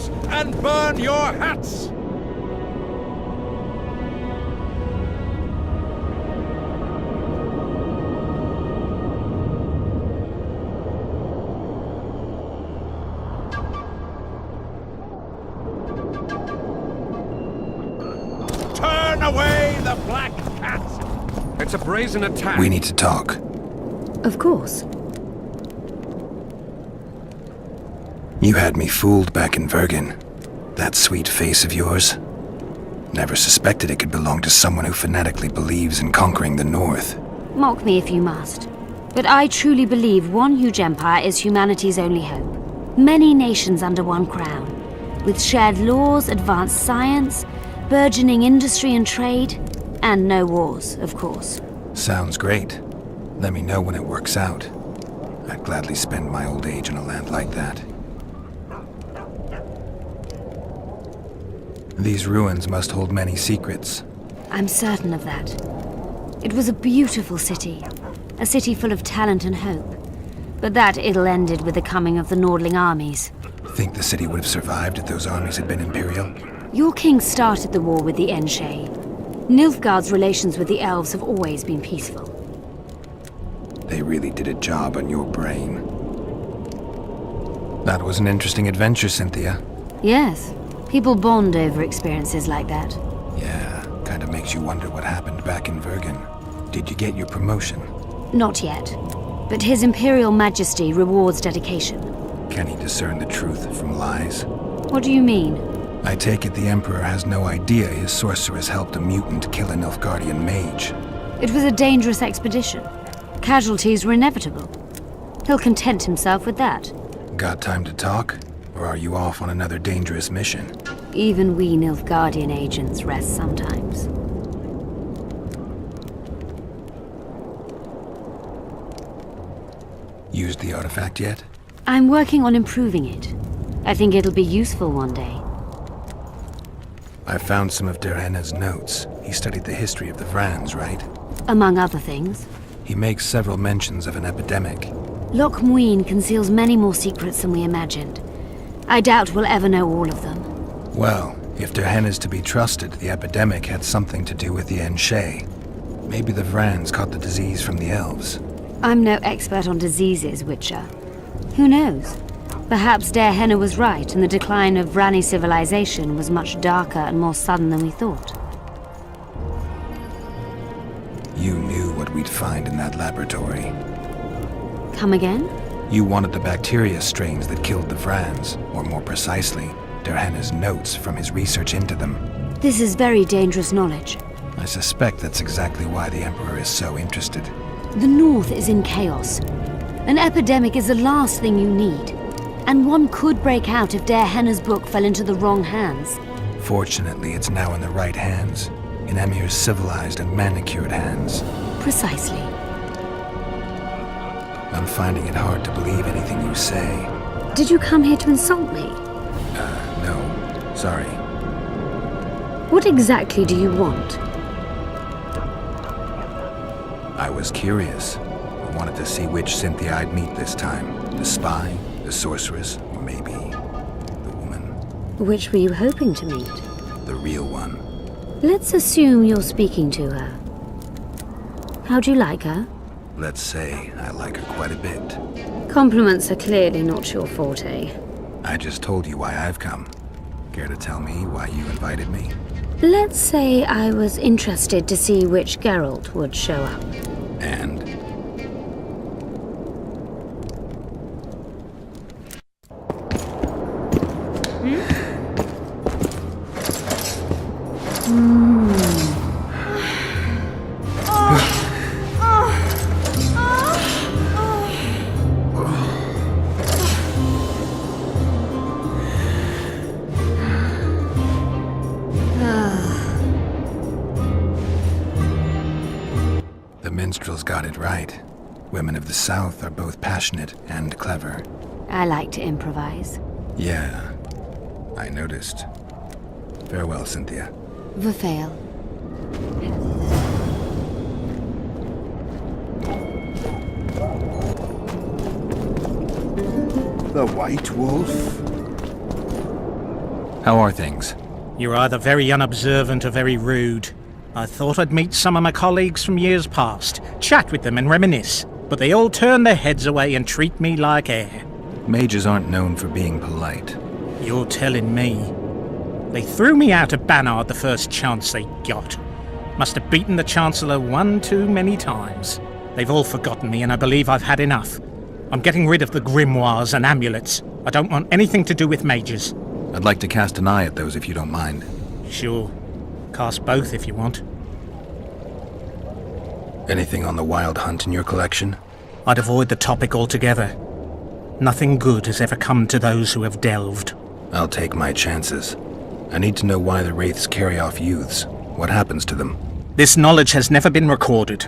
shields and burn your hats! Turn away the black cat! It's a brazen attack. We need to talk. Of course. You had me fooled back in Vergen. That sweet face of yours. Never suspected it could belong to someone who fanatically believes in conquering the North. Mock me if you must. But I truly believe one huge empire is humanity's only hope. Many nations under one crown. With shared laws, advanced science, burgeoning industry and trade, and no wars, of course. Sounds great. Let me know when it works out. I'd gladly spend my old age in a land like that. These ruins must hold many secrets. I'm certain of that. It was a beautiful city. A city full of talent and hope. But that ill ended with the coming of the Nordling armies. Think the city would have survived if those armies had been Imperial? Your king started the war with the Enshe. Nilfgaard's relations with the elves have always been peaceful. They really did a job on your brain. That was an interesting adventure, Cynthia. Yes. People bond over experiences like that. Yeah, kind of makes you wonder what happened back in Vergen. Did you get your promotion? Not yet. But His Imperial Majesty rewards dedication. Can he discern the truth from lies? What do you mean? I take it the Emperor has no idea his sorceress helped a mutant kill a Nilfgaardian mage. It was a dangerous expedition. Casualties were inevitable. He'll content himself with that. Got time to talk? Or are you off on another dangerous mission? Even we Nilfgaardian agents rest sometimes. Used the artifact yet? I'm working on improving it. I think it'll be useful one day. I found some of Derhenna's notes. He studied the history of the Vrans, right? Among other things. He makes several mentions of an epidemic. Loch Muin conceals many more secrets than we imagined. I doubt we'll ever know all of them. Well, if Derhenna's to be trusted, the epidemic had something to do with the Enshe. Maybe the Vrans caught the disease from the elves. I'm no expert on diseases, Witcher. Who knows? Perhaps Derhenna was right, and the decline of Vrani civilization was much darker and more sudden than we thought. You knew what we'd find in that laboratory. Come again? You wanted the bacteria strains that killed the Vrans, or more precisely, Derhenna's notes from his research into them. This is very dangerous knowledge. I suspect that's exactly why the Emperor is so interested. The North is in chaos. An epidemic is the last thing you need. And one could break out if Derhenna's book fell into the wrong hands. Fortunately, it's now in the right hands. In Emir's civilized and manicured hands. Precisely. I'm finding it hard to believe anything you say. Did you come here to insult me? No. Sorry. What exactly do you want? I was curious. I wanted to see which Cynthia I'd meet this time. The spy, the sorceress, or maybe the woman. Which were you hoping to meet? The real one. Let's assume you're speaking to her. How do you like her? Let's say I like her quite a bit. Compliments are clearly not your forte. I just told you why I've come. Care to tell me why you invited me? Let's say I was interested to see which Geralt would show up. And? The minstrels got it right. Women of the South are both passionate and clever. I like to improvise. Yeah, I noticed. Farewell, Cynthia. Vafail. The White Wolf? How are things? You're either very unobservant or very rude. I thought I'd meet some of my colleagues from years past, chat with them and reminisce, but they all turn their heads away and treat me like air. Mages aren't known for being polite. You're telling me. They threw me out of Banard the first chance they got. Must have beaten the Chancellor one too many times. They've all forgotten me and I believe I've had enough. I'm getting rid of the grimoires and amulets. I don't want anything to do with mages. I'd like to cast an eye at those if you don't mind. Sure. Cast both if you want. Anything on the Wild Hunt in your collection? I'd avoid the topic altogether. Nothing good has ever come to those who have delved. I'll take my chances. I need to know why the Wraiths carry off youths. What happens to them? This knowledge has never been recorded,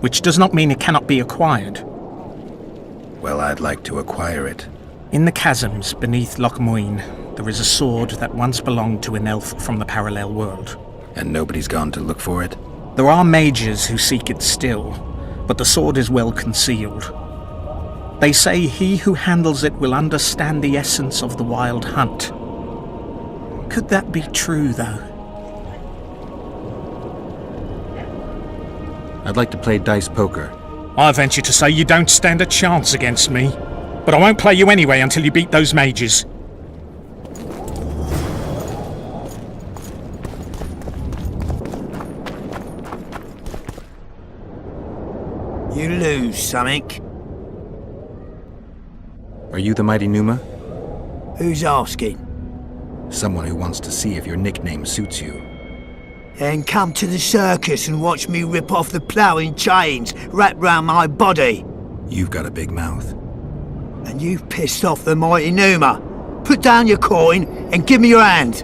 which does not mean it cannot be acquired. Well, I'd like to acquire it. In the chasms beneath Loch Muin, there is a sword that once belonged to an elf from the parallel world. And nobody's gone to look for it? There are mages who seek it still, but the sword is well concealed. They say he who handles it will understand the essence of the Wild Hunt. Could that be true, though? I'd like to play dice poker. I venture to say you don't stand a chance against me, but I won't play you anyway until you beat those mages. You lose, something. Are you the mighty Numa? Who's asking? Someone who wants to see if your nickname suits you. Then come to the circus and watch me rip off the ploughing chains wrapped round my body. You've got a big mouth. And you've pissed off the mighty Numa. Put down your coin and give me your hand.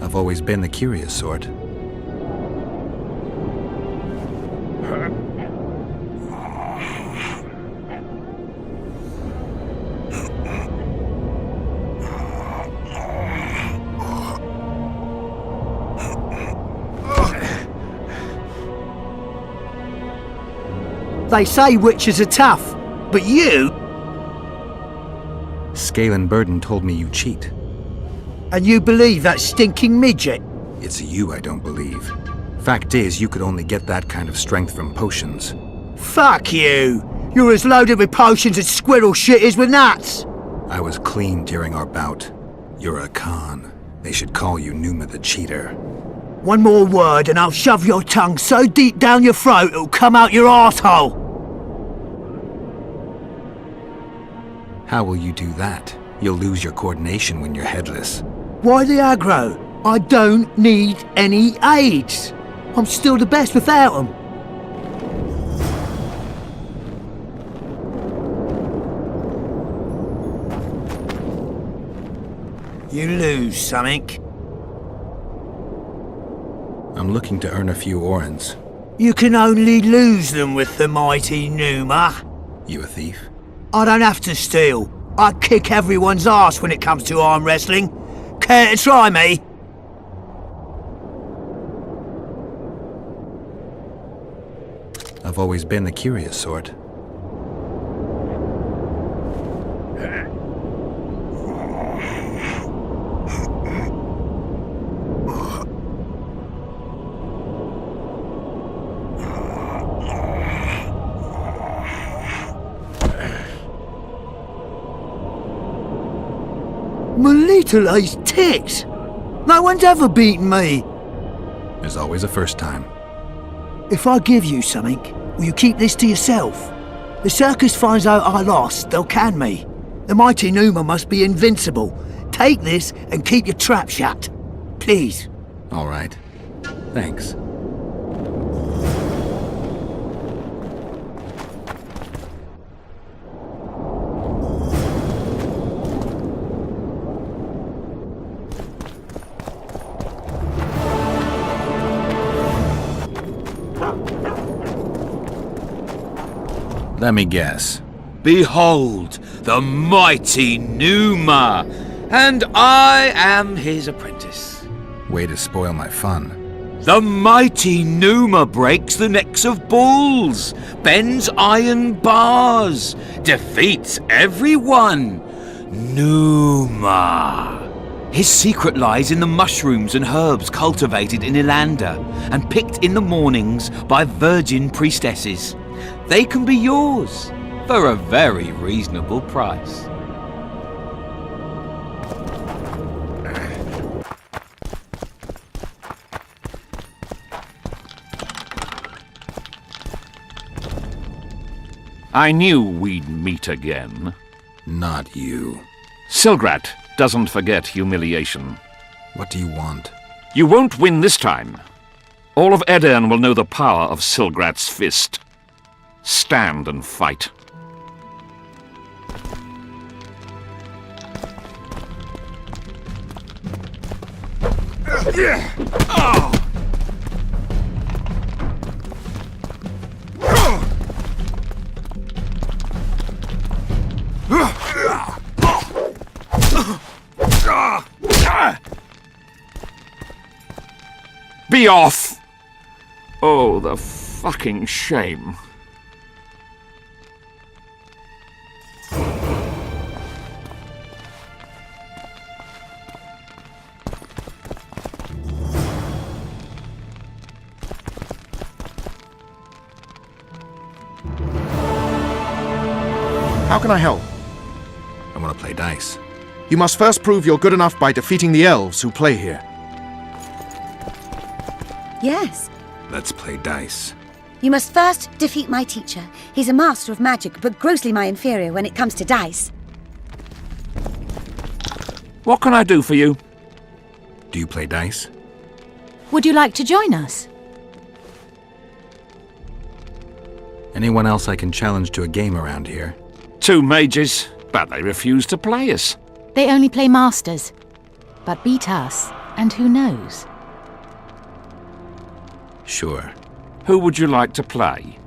I've always been the curious sort. They say witches are tough, but you... Scalen Burden told me you cheat. And you believe that stinking midget? It's you I don't believe. Fact is, you could only get that kind of strength from potions. Fuck you! You're as loaded with potions as squirrel shit is with nuts! I was clean during our bout. You're a con. They should call you Numa the Cheater. One more word and I'll shove your tongue so deep down your throat it'll come out your arsehole! How will you do that? You'll lose your coordination when you're headless. Why the aggro? I don't need any aids. I'm still the best without them. You lose, something. I'm looking to earn a few orens. You can only lose them with the mighty Numa. You a thief? I don't have to steal. I kick everyone's ass when it comes to arm wrestling. Care to try me? I've always been the curious sort. My little ace tits! No one's ever beaten me! There's always a first time. If I give you something, will you keep this to yourself? The circus finds out I lost, they'll can me. The mighty Numa must be invincible. Take this and keep your trap shut. Please. All right. Thanks. Let me guess. Behold, the mighty Numa, and I am his apprentice. Way to spoil my fun. The mighty Numa breaks the necks of bulls, bends iron bars, defeats everyone. Numa. His secret lies in the mushrooms and herbs cultivated in Ilanda and picked in the mornings by virgin priestesses. They can be yours for a very reasonable price. I knew we'd meet again. Not you. Silgrat doesn't forget humiliation. What do you want? You won't win this time. All of Edern will know the power of Silgrat's fist. Stand and fight. Be off! Oh, the fucking shame. How can I help? I want to play dice. You must first prove you're good enough by defeating the elves who play here. Yes. Let's play dice. You must first defeat my teacher. He's a master of magic, but grossly my inferior when it comes to dice. What can I do for you? Do you play dice? Would you like to join us? Anyone else I can challenge to a game around here? 2 mages, but they refuse to play us. They only play masters, but beat us, and who knows? Sure. Who would you like to play?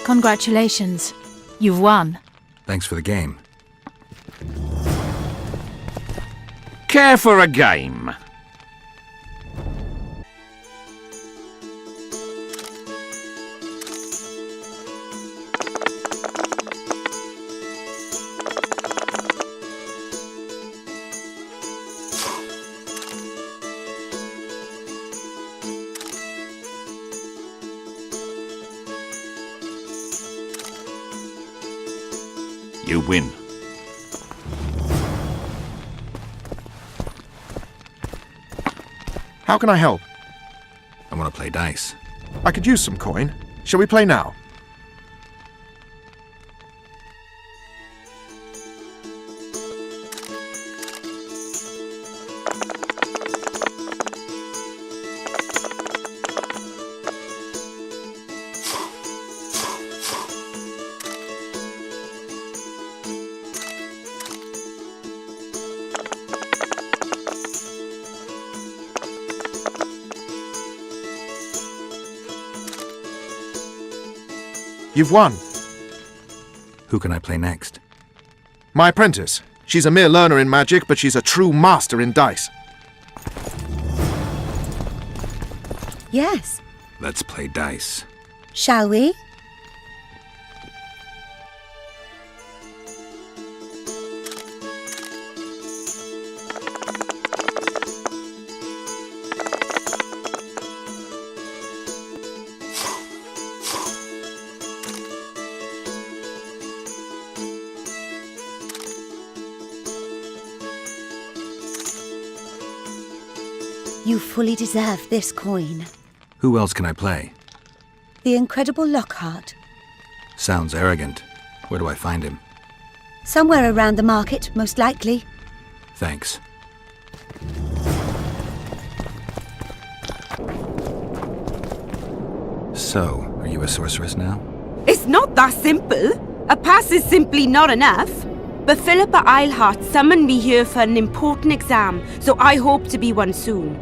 Congratulations. You've won. Thanks for the game. Care for a game? You win. How can I help? I want to play dice. I could use some coin. Shall we play now? You've won. Who can I play next? My apprentice. She's a mere learner in magic, but she's a true master in dice. Yes. Let's play dice. Shall we? You fully deserve this coin. Who else can I play? The incredible Lockhart. Sounds arrogant. Where do I find him? Somewhere around the market, most likely. Thanks. So, are you a sorceress now? It's not that simple. A pass is simply not enough. But Philippa Eilhart summoned me here for an important exam, so I hope to be one soon.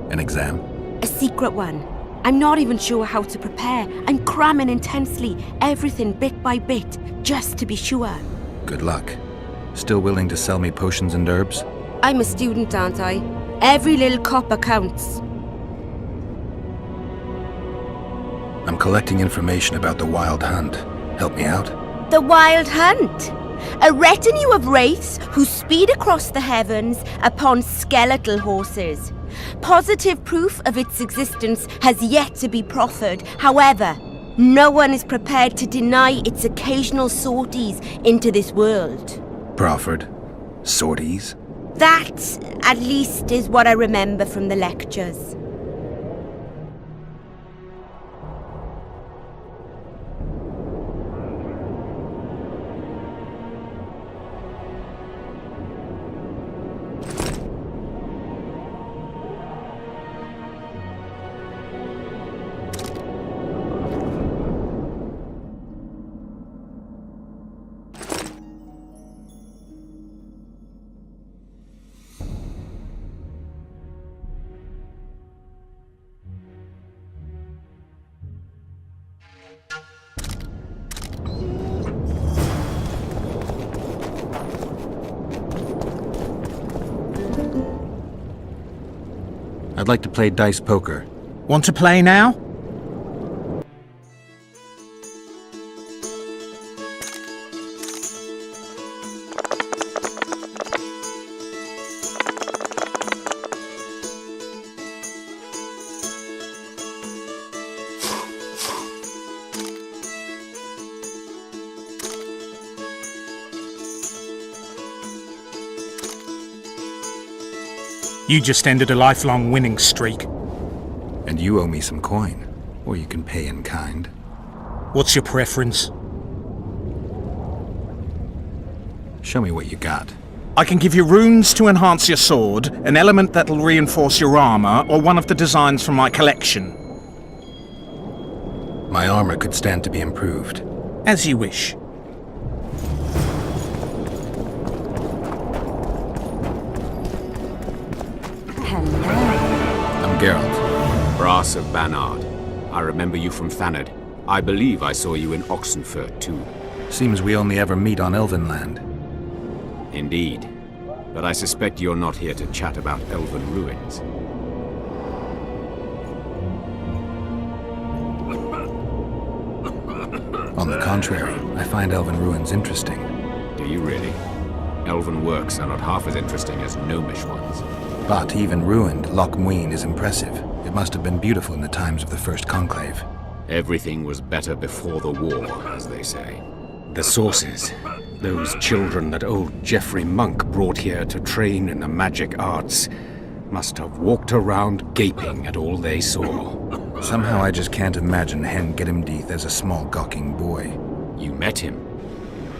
An exam? A secret one. I'm not even sure how to prepare. I'm cramming intensely, everything bit by bit, just to be sure. Good luck. Still willing to sell me potions and herbs? I'm a student, aren't I? Every little copper counts. I'm collecting information about the Wild Hunt. Help me out? The Wild Hunt! A retinue of wraiths who speed across the heavens upon skeletal horses. Positive proof of its existence has yet to be proffered. However, no one is prepared to deny its occasional sorties into this world. Proffered? Sorties? That, at least, is what I remember from the lectures. I'd like to play dice poker. Want to play now? You just ended a lifelong winning streak. And you owe me some coin. Or you can pay in kind. What's your preference? Show me what you got. I can give you runes to enhance your sword, an element that'll reinforce your armor, or one of the designs from my collection. My armor could stand to be improved. As you wish. I'm Geralt. Brass of Banard. I remember you from Thanedd. I believe I saw you in Oxenfurt, too. Seems we only ever meet on Elvenland. Indeed. But I suspect you're not here to chat about Elven ruins. On the contrary, I find Elven ruins interesting. Do you really? Elven works are not half as interesting as Gnomish ones. But even ruined, Loch Muin is impressive. It must have been beautiful in the times of the First Conclave. Everything was better before the war, as they say. The sources. Those children that old Geoffrey Monk brought here to train in the magic arts must have walked around gaping at all they saw. Somehow I just can't imagine Hen Gedimdeath as a small gawking boy. You met him?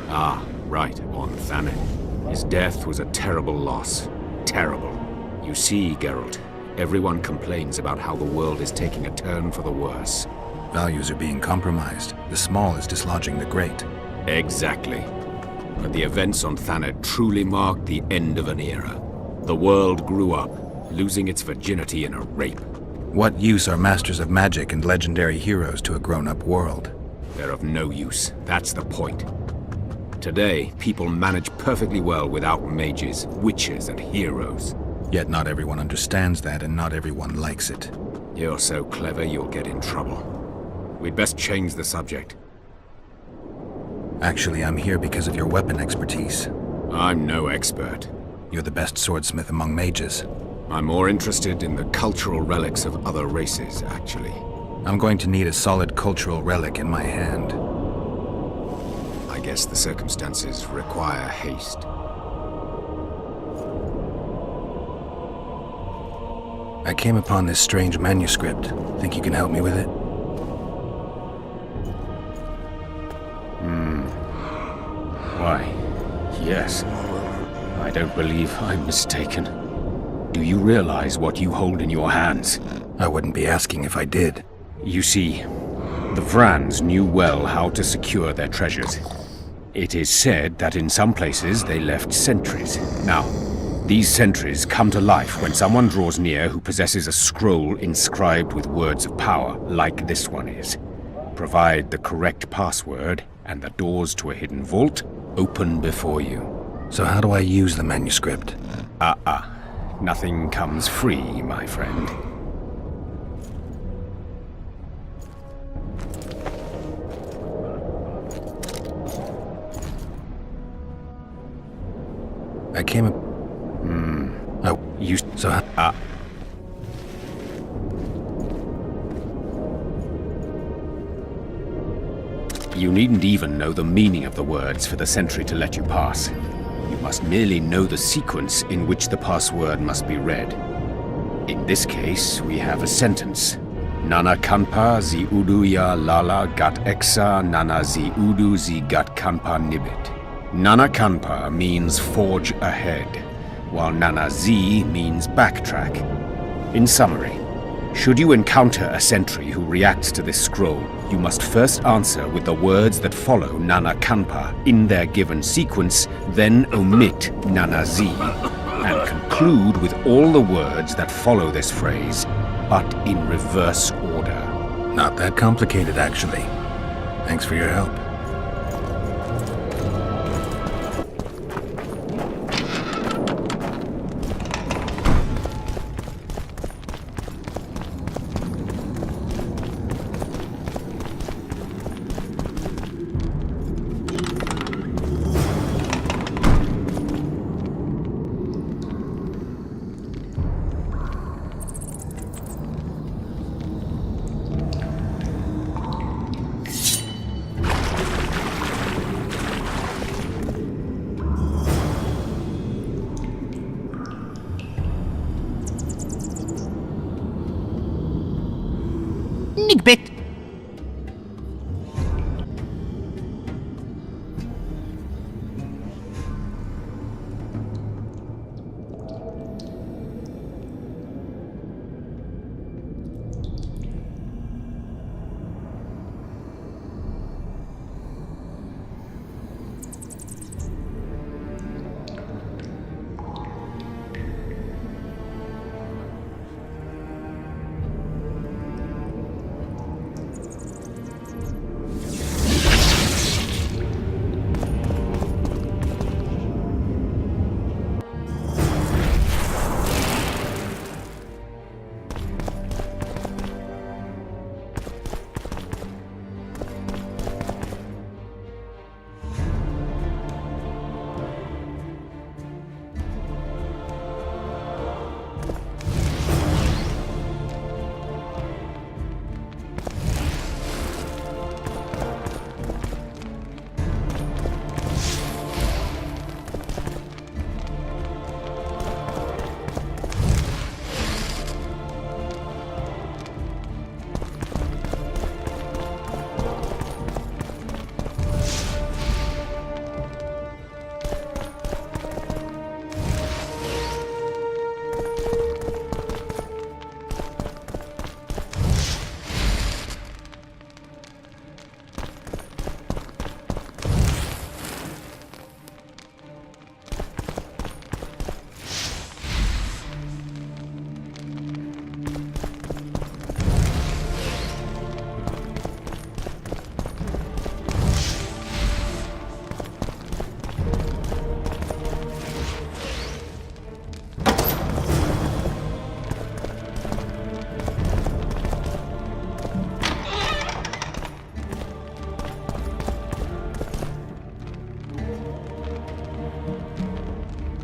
Ah, right, on Thanedd. His death was a terrible loss. Terrible. You see, Geralt, everyone complains about how the world is taking a turn for the worse. Values are being compromised. The small is dislodging the great. Exactly. But the events on Thanedd truly marked the end of an era. The world grew up, losing its virginity in a rape. What use are masters of magic and legendary heroes to a grown-up world? They're of no use. That's the point. Today, people manage perfectly well without mages, witches, and heroes. Yet not everyone understands that, and not everyone likes it. You're so clever you'll get in trouble. We'd best change the subject. Actually, I'm here because of your weapon expertise. I'm no expert. You're the best swordsmith among mages. I'm more interested in the cultural relics of other races, actually. I'm going to need a solid cultural relic in my hand. I guess the circumstances require haste. I came upon this strange manuscript. Think you can help me with it? Why, yes. I don't believe I'm mistaken. Do you realize what you hold in your hands? I wouldn't be asking if I did. You see, The Vrans knew well how to secure their treasures. It is said that in some places they left sentries. Now, these sentries come to life when someone draws near who possesses a scroll inscribed with words of power, like this one is. Provide the correct password, and the doors to a hidden vault open before you. So how do I use the manuscript? Nothing comes free, my friend. I came up... Oh, You... so... You needn't even know the meaning of the words for the sentry to let you pass. You must merely know the sequence in which the password must be read. In this case, we have a sentence. Nana kanpa zi udu ya lala gat exa nana zi udu zi gat kanpa nibit. Nana kanpa means forge ahead, while Nana zi means backtrack. In summary, should you encounter a sentry who reacts to this scroll, you must first answer with the words that follow Nana kanpa in their given sequence, then omit Nana zi, and conclude with all the words that follow this phrase, but in reverse order. Not that complicated, actually. Thanks for your help. Nigbit!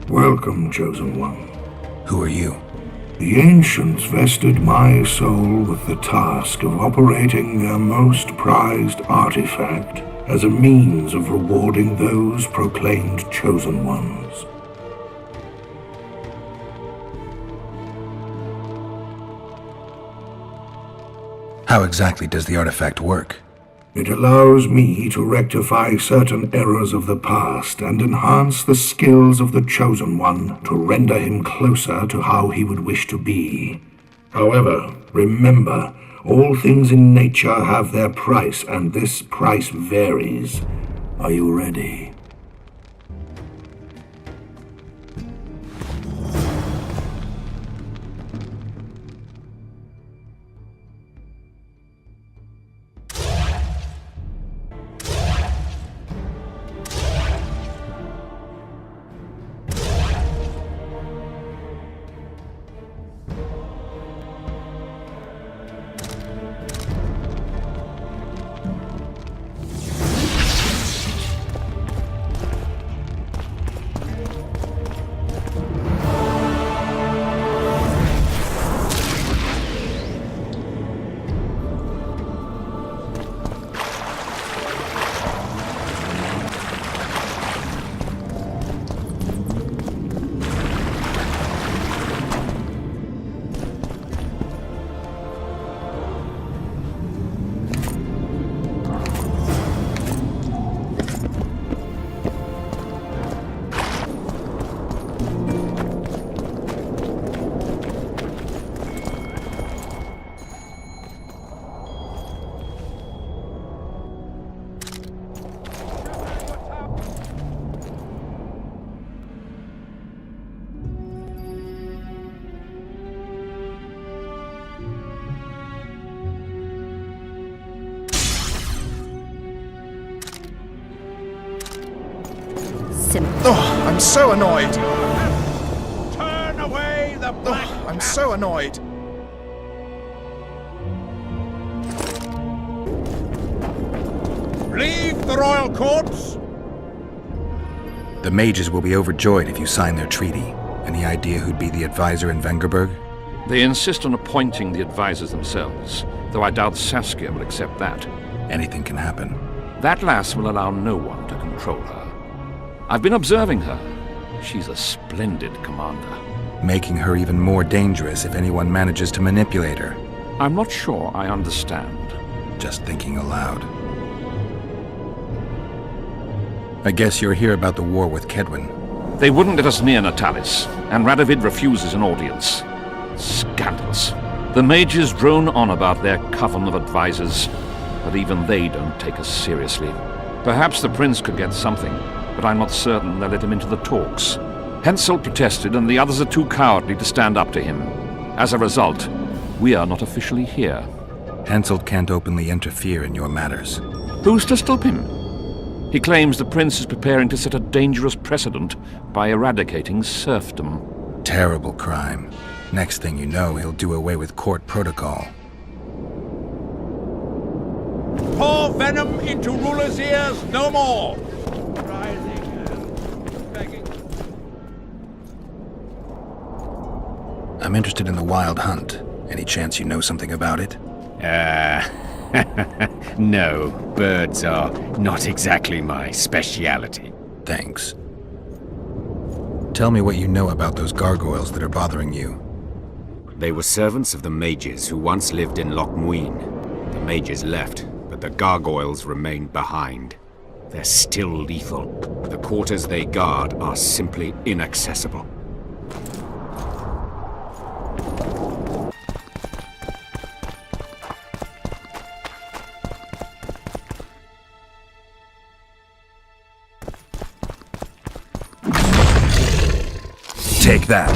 Welcome, Chosen One. Who are you? The Ancients vested my soul with the task of operating their most prized artifact as a means of rewarding those proclaimed Chosen Ones. How exactly does the artifact work? It allows me to rectify certain errors of the past and enhance the skills of the Chosen One to render him closer to how he would wish to be. However, remember, All things in nature have their price, and this price varies. Are you ready? Oh, I'm so annoyed. Turn away the black Oh, I'm so annoyed. Leave the royal courts. The mages will be overjoyed if you sign their treaty. Any idea who'd be the advisor in Vengerberg? They insist on appointing the advisors themselves, though I doubt Saskia will accept that. Anything can happen. That lass will allow no one to control her. I've been observing her. She's a splendid commander. Making her even more dangerous if anyone manages to manipulate her. I'm not sure I understand. Just thinking aloud. I guess you're here about the war with Kedwin. They wouldn't let us near Natalis, and Radovid refuses an audience. Scandalous. The mages drone on about their coven of advisors, but even they don't take us seriously. Perhaps the prince could get something, but I'm not certain they'll let him into the talks. Hensel protested, and the others are too cowardly to stand up to him. As a result, we are not officially here. Hensel can't openly interfere in your matters. Who's to stop him? He claims the prince is preparing to set a dangerous precedent by eradicating serfdom. Terrible crime. Next thing you know, he'll do away with court protocol. Pour venom into rulers' ears no more. Rising and begging. I'm interested in the Wild Hunt. Any chance you know something about it? No, birds are not exactly my speciality. Thanks. Tell me what you know about those gargoyles that are bothering you. They were servants of the mages who once lived in Loch Muin. The mages left, but the gargoyles remained behind. They're still lethal. The quarters they guard are simply inaccessible. Take that.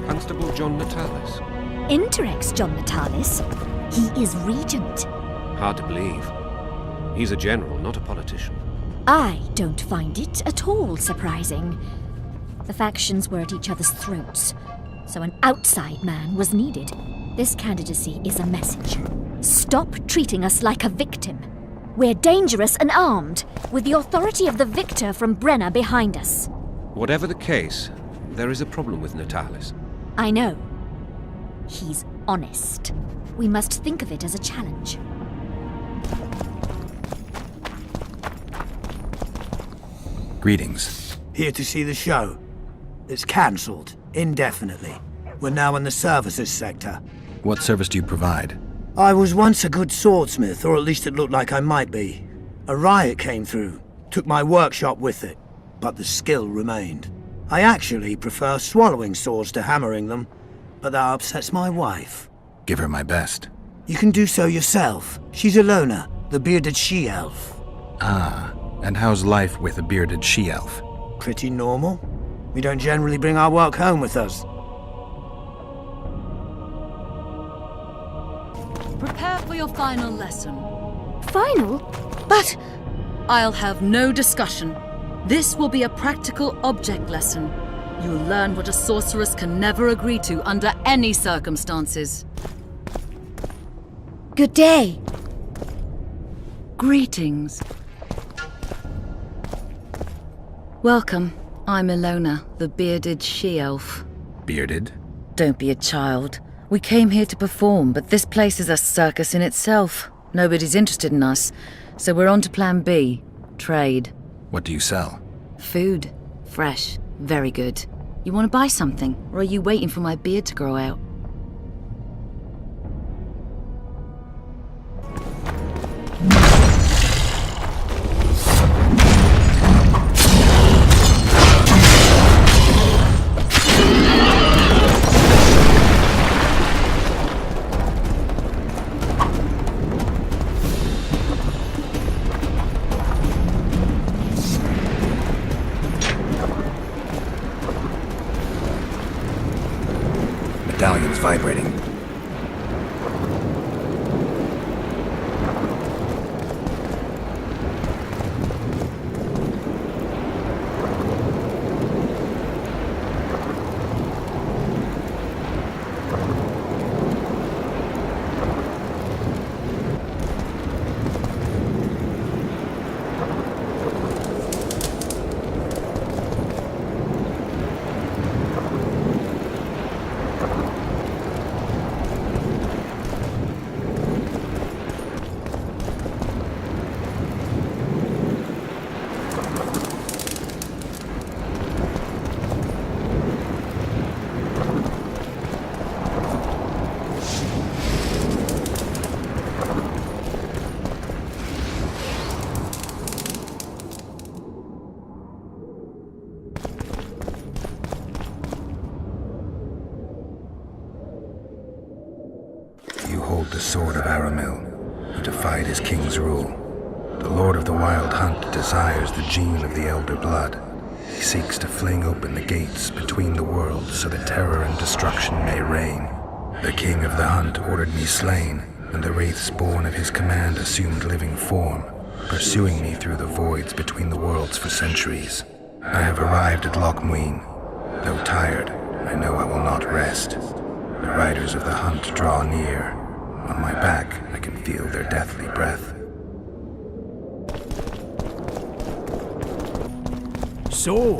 Constable John Natalis. Interex John Natalis. He is regent. Hard to believe. He's a general, not a politician. I don't find it at all surprising. The factions were at each other's throats, so an outside man was needed. This candidacy is a message. Stop treating us like a victim. We're dangerous and armed, with the authority of the victor from Brenna behind us. Whatever the case, there is a problem with Natalis. I know. He's honest. We must think of it as a challenge. Greetings. Here to see the show. It's cancelled, indefinitely. We're now in the services sector. What service do you provide? I was once a good swordsmith, or at least it looked like I might be. A riot came through, took my workshop with it, but the skill remained. I actually prefer swallowing swords to hammering them, but that upsets my wife. Give her my best. You can do so yourself. She's Ilona, the bearded she-elf. Ah, and how's life with a bearded she-elf? Pretty normal. We don't generally bring our work home with us. Prepare for your final lesson. Final? But I'll have no discussion. This will be a practical object lesson. You'll learn what a sorceress can never agree to under any circumstances. Good day. Greetings. Welcome. I'm Ilona, the bearded she-elf. Bearded? Don't be a child. We came here to perform, but this place is a circus in itself. Nobody's interested in us, so we're on to plan B. Trade. What do you sell? Food. Fresh. Very good. You want to buy something, or are you waiting for my beard to grow out? Medallion's vibrating. wield the sword of Aramil, who defied his king's rule. The Lord of the Wild Hunt desires the gene of the Elder Blood. He seeks to fling open the gates between the worlds so that terror and destruction may reign. The King of the Hunt ordered me slain, and the wraiths born of his command assumed living form, pursuing me through the voids between the worlds for centuries. I have arrived at Loch Muin. Though tired, I know I will not rest. The riders of the hunt draw near. On my back, I can feel their deathly breath. So,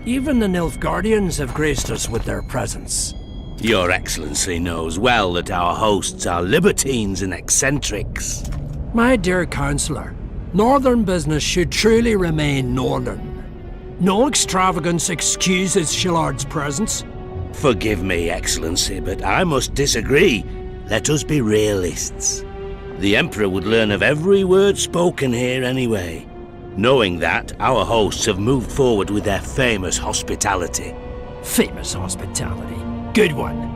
even the Nilfgaardians have graced us with their presence. Your Excellency knows well that our hosts are libertines and eccentrics. My dear Councillor, Northern business should truly remain Northern. No extravagance excuses Shillard's presence. Forgive me, Excellency, but I must disagree. Let us be realists. The Emperor would learn of every word spoken here anyway. Knowing that, our hosts have moved forward with their famous hospitality. Famous hospitality. Good one.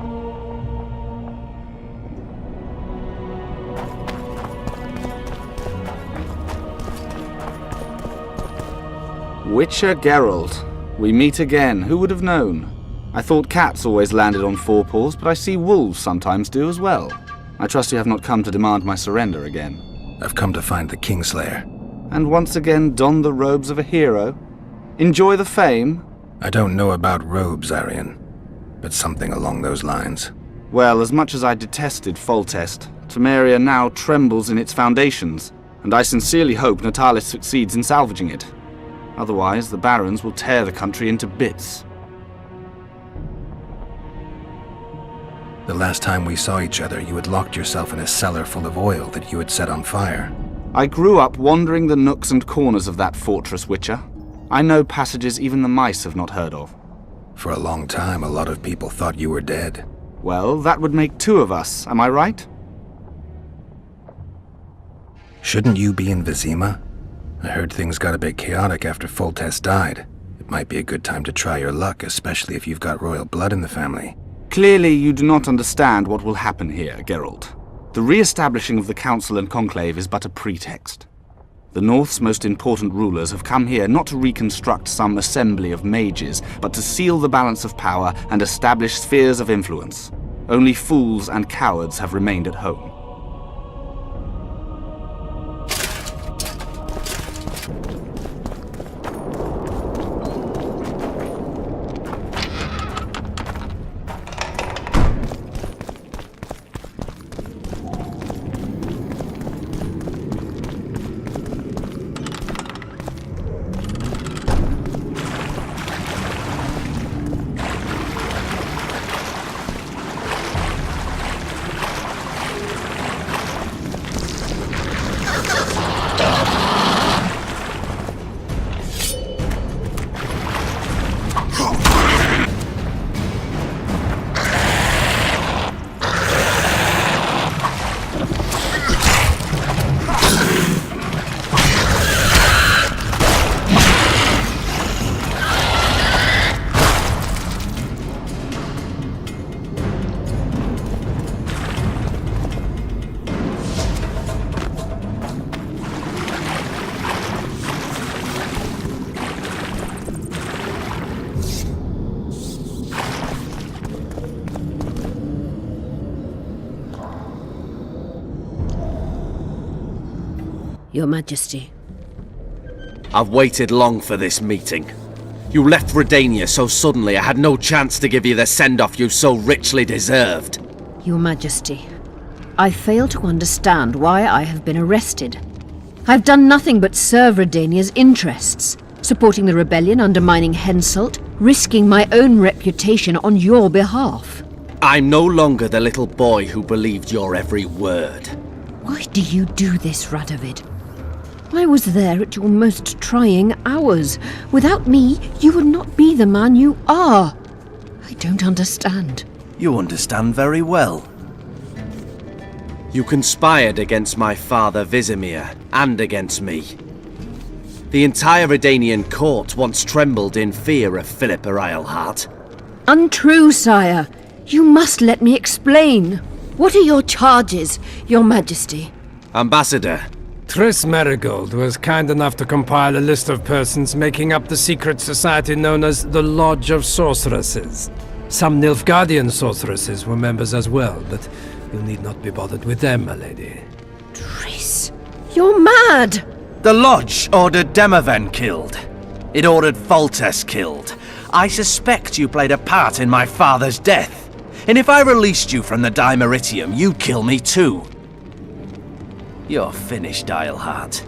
Witcher Geralt. We meet again. Who would have known? I thought cats always landed on four paws, but I see wolves sometimes do as well. I trust you have not come to demand my surrender again. I've come to find the Kingslayer. And once again don the robes of a hero? Enjoy the fame? I don't know about robes, Arian, but something along those lines. Well, as much as I detested Foltest, Temeria now trembles in its foundations, and I sincerely hope Natalis succeeds in salvaging it. Otherwise, the Barons will tear the country into bits. The last time we saw each other, you had locked yourself in a cellar full of oil that you had set on fire. I grew up wandering the nooks and corners of that fortress, Witcher. I know passages even the mice have not heard of. For a long time, a lot of people thought you were dead. Well, that would make two of us, am I right? Shouldn't you be in Vizima? I heard things got a bit chaotic after Foltest died. It might be a good time to try your luck, especially if you've got royal blood in the family. Clearly you do not understand what will happen here, Geralt. The re-establishing of the Council and Conclave is but a pretext. The North's most important rulers have come here not to reconstruct some assembly of mages, but to seal the balance of power and establish spheres of influence. Only fools and cowards have remained at home. Your Majesty. I've waited long for this meeting. You left Redania so suddenly I had no chance to give you the send-off you so richly deserved. Your Majesty, I fail to understand why I have been arrested. I've done nothing but serve Redania's interests, supporting the rebellion, undermining Henselt, risking my own reputation on your behalf. I'm no longer the little boy who believed your every word. Why do you do this, Radovid? I was there at your most trying hours. Without me, you would not be the man you are. I don't understand. You understand very well. You conspired against my father Vizimir, and against me. The entire Redanian court once trembled in fear of Philippa Eilhart. Untrue, sire. You must let me explain. What are your charges, Your Majesty? Ambassador. Triss Merigold was kind enough to compile a list of persons making up the secret society known as the Lodge of Sorceresses. Some Nilfgaardian sorceresses were members as well, but you need not be bothered with them, my lady. Triss, you're mad! The Lodge ordered Demoven killed. It ordered Foltest killed. I suspect you played a part in my father's death. And if I released you from the Dimeritium, you'd kill me too. You're finished, Eilhart.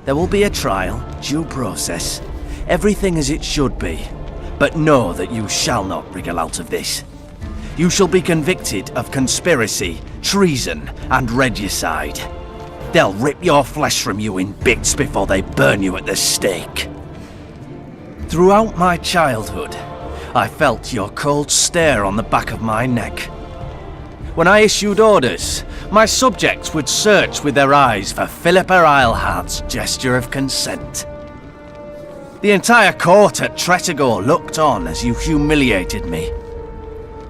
There will be a trial, due process, everything as it should be. But know that you shall not wriggle out of this. You shall be convicted of conspiracy, treason, and regicide. They'll rip your flesh from you in bits before they burn you at the stake. Throughout my childhood, I felt your cold stare on the back of my neck. When I issued orders, my subjects would search with their eyes for Philippa Eilhart's gesture of consent. The entire court at Tretogor looked on as you humiliated me.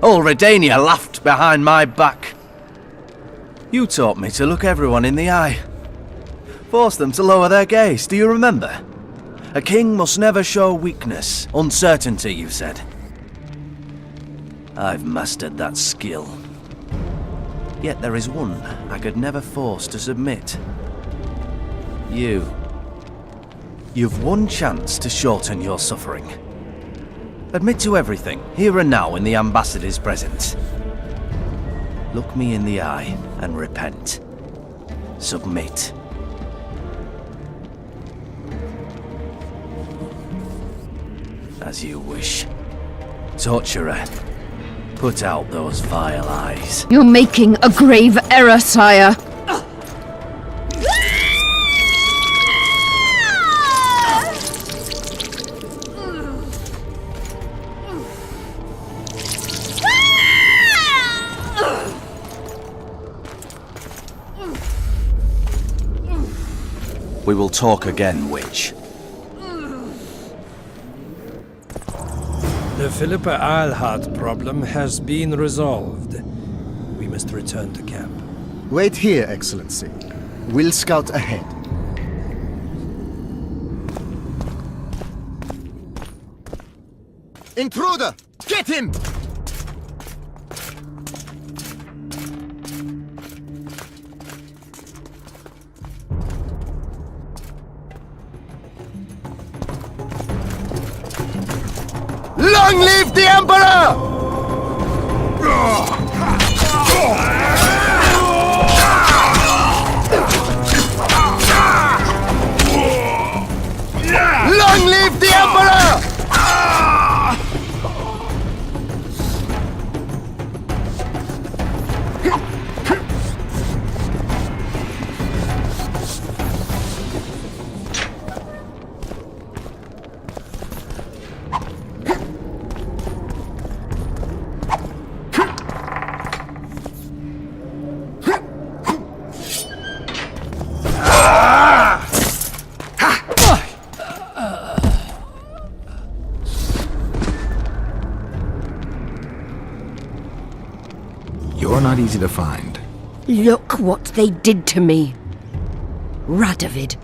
All Redania laughed behind my back. You taught me to look everyone in the eye. Forced them to lower their gaze, do you remember? A king must never show weakness, uncertainty, you said. I've mastered that skill. Yet there is one I could never force to submit. You. You've one chance to shorten your suffering. Admit to everything, here and now in the ambassador's presence. Look me in the eye and repent. Submit. As you wish. Torturer, put out those vile eyes. You're making a grave error, sire. We will talk again, witch. The Philippa Eilhart problem has been resolved. We must return to camp. Wait here, Excellency. We'll scout ahead. Intruder! Get him! Long live the Emperor! Long live the Emperor! You're not easy to find. Look what they did to me. Radovid.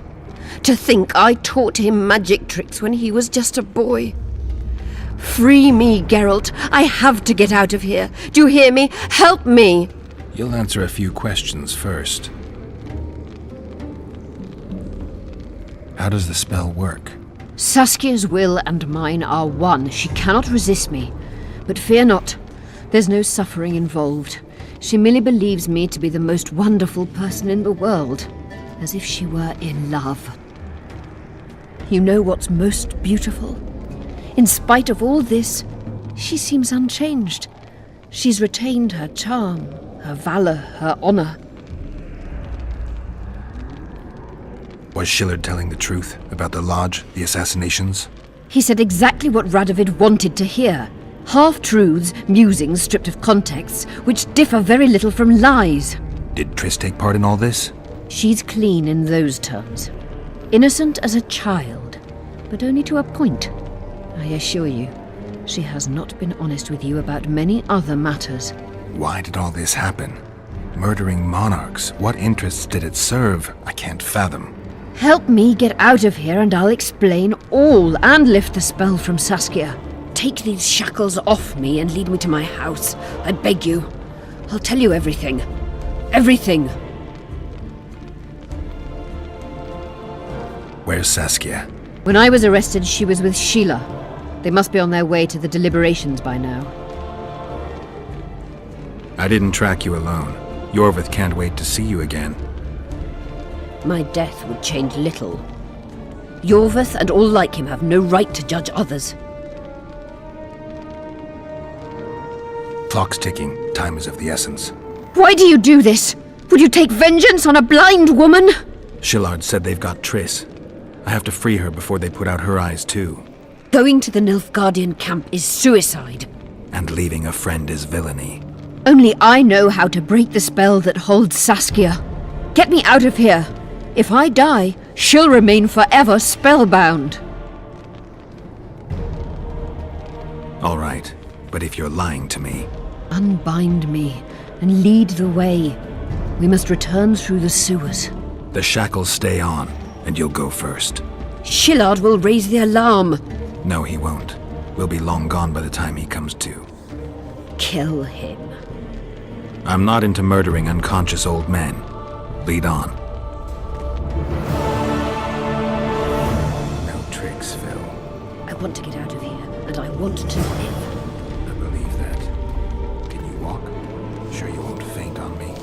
To think I taught him magic tricks when he was just a boy. Free me, Geralt. I have to get out of here. Do you hear me? Help me! You'll answer a few questions first. How does the spell work? Saskia's will and mine are one. She cannot resist me. But fear not. There's no suffering involved. She merely believes me to be the most wonderful person in the world, as if she were in love. You know what's most beautiful? In spite of all this, she seems unchanged. She's retained her charm, her valor, her honor. Was Shillard telling the truth about the Lodge, the assassinations? He said exactly what Radovid wanted to hear. Half-truths, musings stripped of context, which differ very little from lies. Did Triss take part in all this? She's clean in those terms. Innocent as a child, but only to a point. I assure you, she has not been honest with you about many other matters. Why did all this happen? Murdering monarchs, what interests did it serve? I can't fathom. Help me get out of here and I'll explain all and lift the spell from Saskia. Take these shackles off me and lead me to my house. I beg you. I'll tell you everything. Everything. Where's Saskia? When I was arrested, she was with Sheila. They must be on their way to the deliberations by now. I didn't track you alone. Yorvith can't wait to see you again. My death would change little. Yorvith and all like him have no right to judge others. Clock's ticking. Time is of the essence. Why do you do this? Would you take vengeance on a blind woman? Shillard said they've got Triss. I have to free her before they put out her eyes too. Going to the Nilfgaardian camp is suicide. And leaving a friend is villainy. Only I know how to break the spell that holds Saskia. Get me out of here. If I die, she'll remain forever spellbound. All right, but if you're lying to me... Unbind me and lead the way. We must return through the sewers. The shackles stay on, and you'll go first. Shillard will raise the alarm. No, he won't. We'll be long gone by the time he comes to. Kill him. I'm not into murdering unconscious old men. Lead on. No tricks, Phil. I want to get out of here, and I want to live. I believe that. Can you walk? Sure you won't faint on me?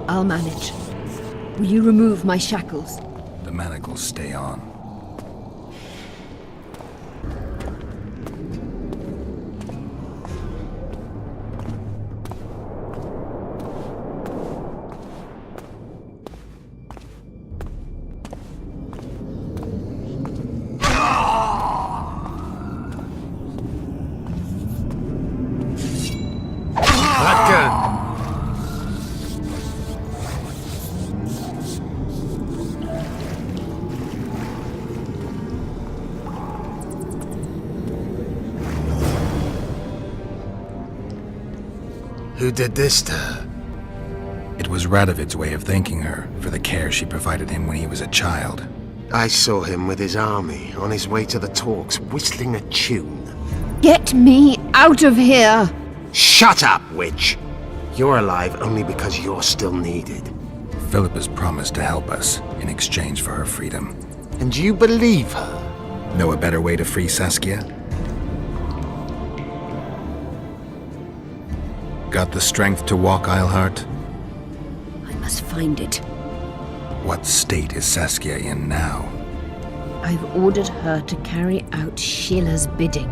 I'll manage. Will you remove my shackles? The manacles stay on. Who did this to her? It was Radovid's way of thanking her for the care she provided him when he was a child. I saw him with his army on his way to the talks, whistling a tune. Get me out of here! Shut up, witch! You're alive only because you're still needed. Philippa's promised to help us in exchange for her freedom. And you believe her? Know a better way to free Saskia? Got the strength to walk, Eilhart? I must find it. What state is Saskia in now? I've ordered her to carry out Sheila's bidding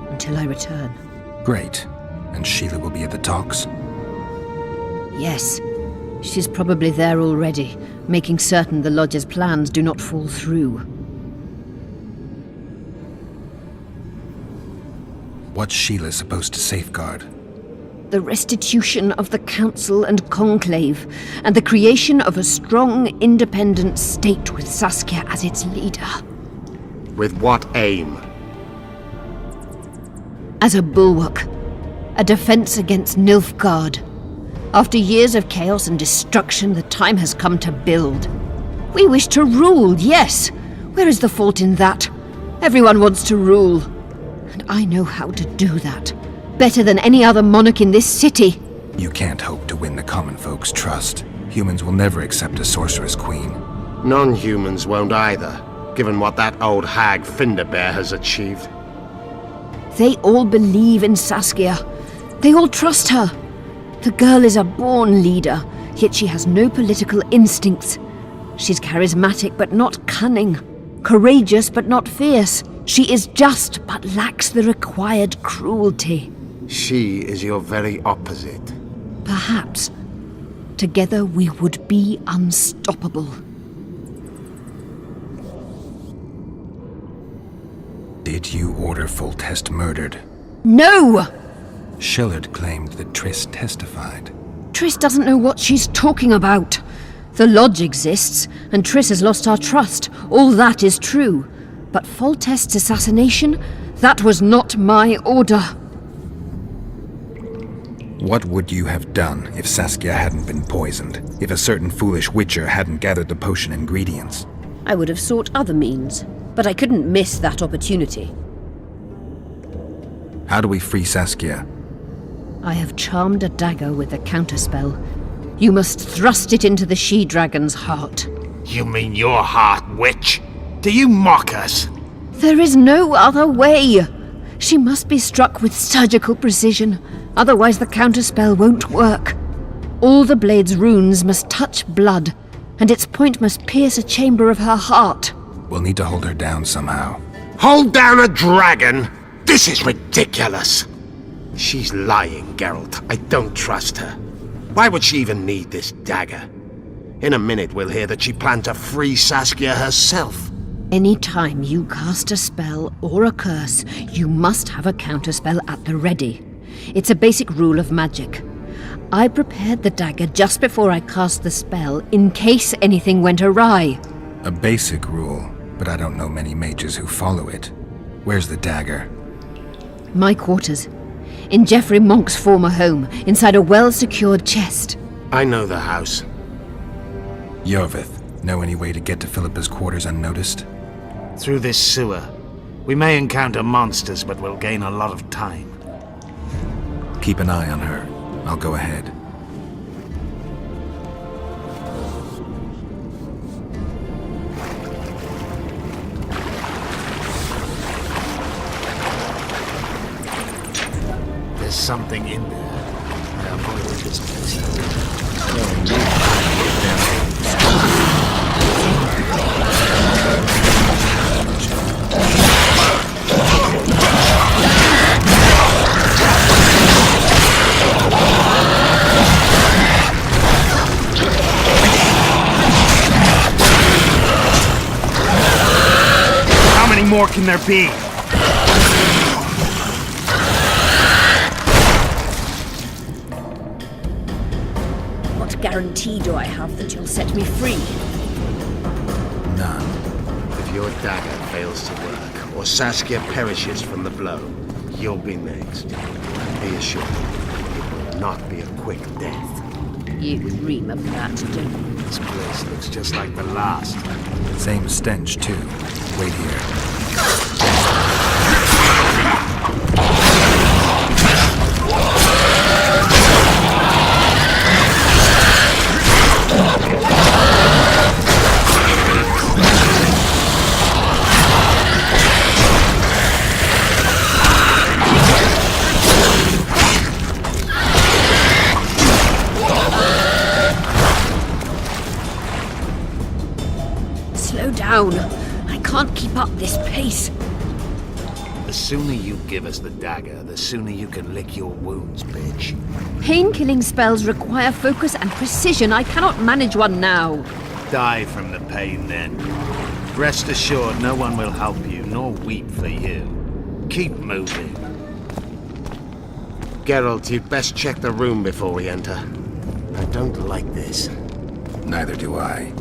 until I return. Great. And Sheila will be at the talks? Yes. She's probably there already, making certain the Lodge's plans do not fall through. What's Sheila supposed to safeguard? The restitution of the Council and Conclave, and the creation of a strong, independent state with Saskia as its leader. With what aim? As a bulwark. A defense against Nilfgaard. After years of chaos and destruction, the time has come to build. We wish to rule, yes. Where is the fault in that? Everyone wants to rule. And I know how to do that. Better than any other monarch in this city. You can't hope to win the common folk's trust. Humans will never accept a sorceress queen. Non-humans won't either, given what that old hag Finderbear has achieved. They all believe in Saskia. They all trust her. The girl is a born leader, yet she has no political instincts. She's charismatic but not cunning, courageous but not fierce. She is just but lacks the required cruelty. She is your very opposite. Perhaps. Together we would be unstoppable. Did you order Foltest murdered? No! Shillard claimed that Triss testified. Triss doesn't know what she's talking about. The Lodge exists, and Triss has lost our trust. All that is true. But Foltest's assassination? That was not my order. What would you have done if Saskia hadn't been poisoned? If a certain foolish witcher hadn't gathered the potion ingredients? I would have sought other means, but I couldn't miss that opportunity. How do we free Saskia? I have charmed a dagger with a counterspell. You must thrust it into the she-dragon's heart. You mean your heart, witch? Do you mock us? There is no other way! She must be struck with surgical precision, otherwise the counterspell won't work. All the blade's runes must touch blood, and its point must pierce a chamber of her heart. We'll need to hold her down somehow. Hold down a dragon? This is ridiculous. She's lying, Geralt. I don't trust her. Why would she even need this dagger? In a minute we'll hear that she planned to free Saskia herself. Any time you cast a spell or a curse, you must have a counterspell at the ready. It's a basic rule of magic. I prepared the dagger just before I cast the spell, in case anything went awry. A basic rule, but I don't know many mages who follow it. Where's the dagger? My quarters. In Geoffrey Monk's former home, inside a well-secured chest. I know the house. Yorvith, know any way to get to Philippa's quarters unnoticed? Through this sewer. We may encounter monsters, but we'll gain a lot of time. Keep an eye on her. I'll go ahead. There's something in there. I avoided this place. How many more can there be? What guarantee do I have that you'll set me free? None. If your dagger fails to work, or Saskia perishes from the blow, you'll be next. Be assured, it will not be a quick death. You dream of that, don't you? This place looks just like the last. Same stench, too. Wait here. Slow down. I can't keep up this pace. The sooner you give us the dagger, the sooner you can lick your wounds, bitch. Pain-killing spells require focus and precision. I cannot manage one now. Die from the pain, then. Rest assured, no one will help you, nor weep for you. Keep moving. Geralt, you'd best check the room before we enter. I don't like this. Neither do I.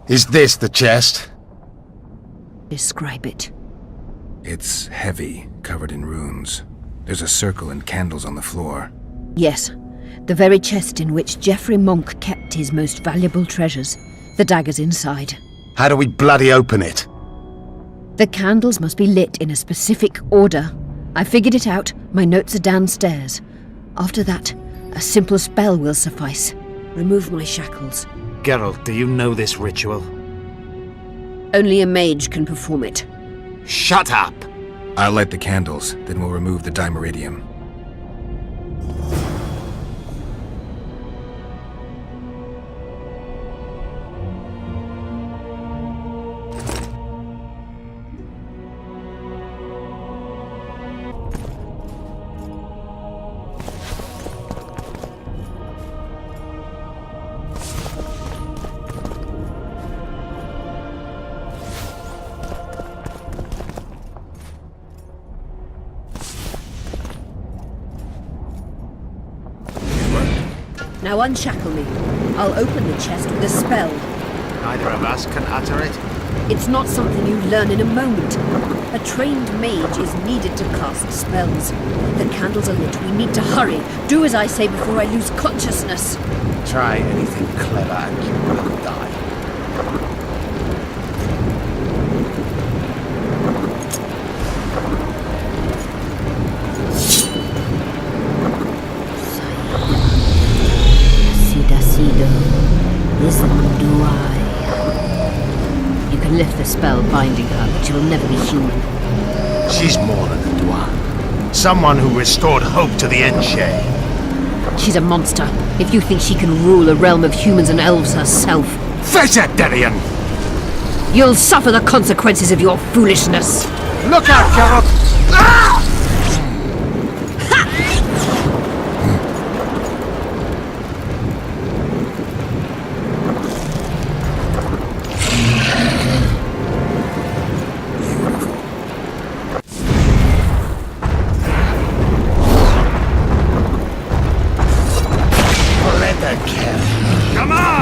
Is this the chest? Describe it. It's heavy, covered in runes. There's a circle and candles on the floor. Yes, The very chest in which Geoffrey Monk kept his most valuable treasures. The dagger's inside. How do we bloody open it? The candles must be lit in a specific order. I figured it out. My notes are downstairs. After that, a simple spell will suffice. Remove my shackles. Geralt, do you know this ritual? Only a mage can perform it. Shut up! I'll light the candles, then we'll remove the dimeridium. Now unshackle me. I'll open the chest with a spell. Neither of us can utter it. It's not something you learn in a moment. A trained mage is needed to cast spells. The candles are lit. We need to hurry. Do as I say before I lose consciousness. Try anything clever and you will die. You can lift the spell binding her, but she will never be human. She's more than a Dwan. Someone who restored hope to the Enche. She's a monster. If you think she can rule a realm of humans and elves herself... Face it, Darian! You'll suffer the consequences of your foolishness. Look out, Geralt! Ah! Come on!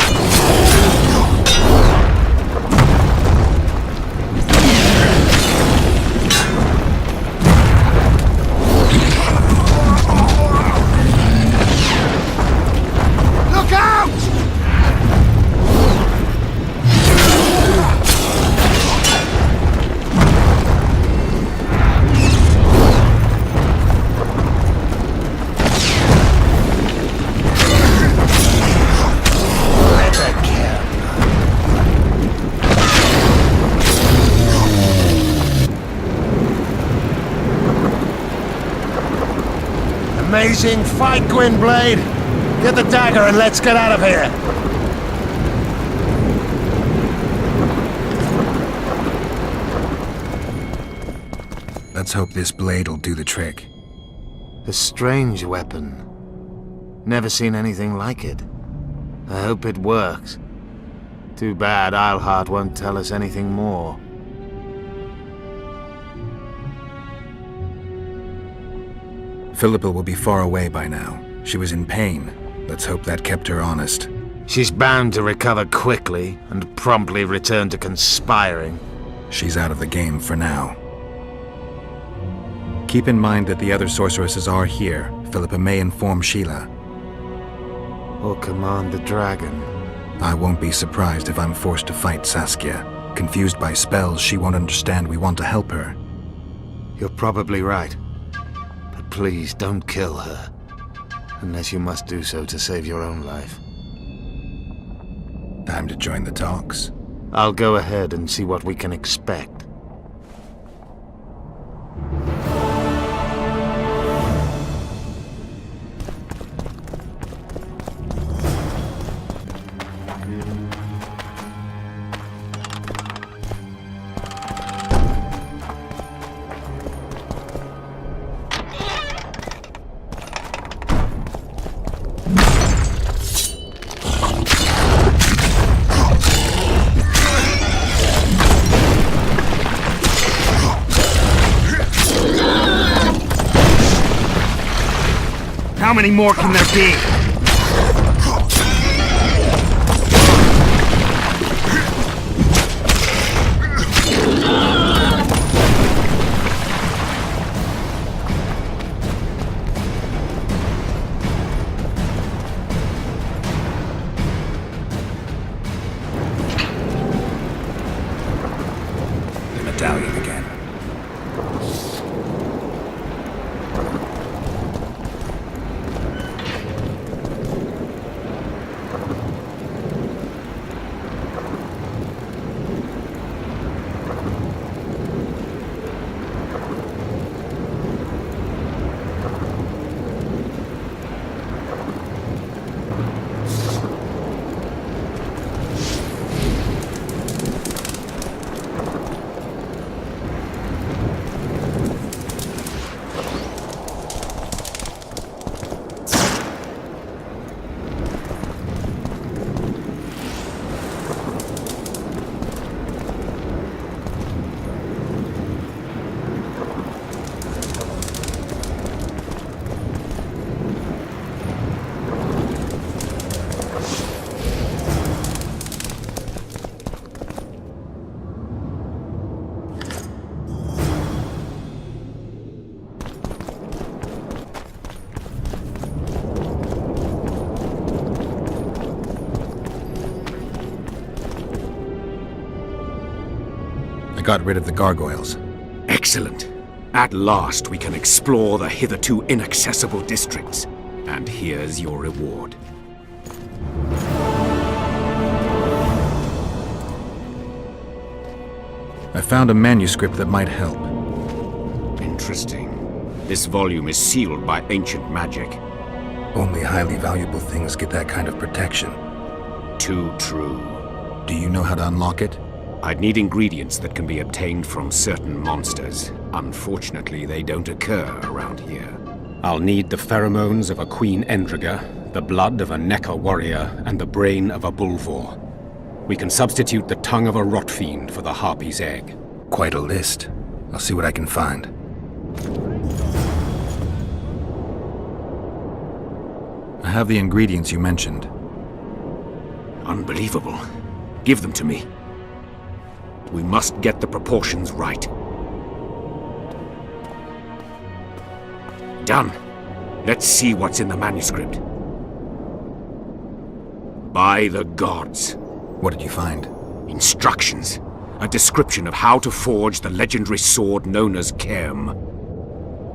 Look out! Amazing fight, Gwynblade! Get the dagger and let's get out of here! Let's hope this blade will do the trick. A strange weapon. Never seen anything like it. I hope it works. Too bad Eilhart won't tell us anything more. Philippa will be far away by now. She was in pain. Let's hope that kept her honest. She's bound to recover quickly and promptly return to conspiring. She's out of the game for now. Keep in mind that the other sorceresses are here. Philippa may inform Sheila. Or command the dragon. I won't be surprised if I'm forced to fight Saskia. Confused by spells, she won't understand we want to help her. You're probably right. But please don't kill her. Unless you must do so to save your own life. Time to join the talks. I'll go ahead and see what we can expect. How many more can there be? stallion again. Got rid of the gargoyles. Excellent. At last we can explore the hitherto inaccessible districts. And here's your reward. I found a manuscript that might help. Interesting. This volume is sealed by ancient magic. Only highly valuable things get that kind of protection. Too true. Do you know how to unlock it? I'd need ingredients that can be obtained from certain monsters. Unfortunately, they don't occur around here. I'll need the pheromones of a Queen Endriga, the blood of a Necker warrior, and the brain of a Bulvor. We can substitute the tongue of a rot fiend for the Harpy's egg. Quite a list. I'll see what I can find. I have the ingredients you mentioned. Unbelievable. Give them to me. We must get the proportions right. Done. Let's see what's in the manuscript. By the gods. What did you find? Instructions. A description of how to forge the legendary sword known as Cairn.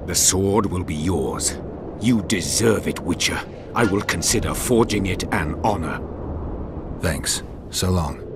The sword will be yours. You deserve it, Witcher. I will consider forging it an honor. Thanks. So long.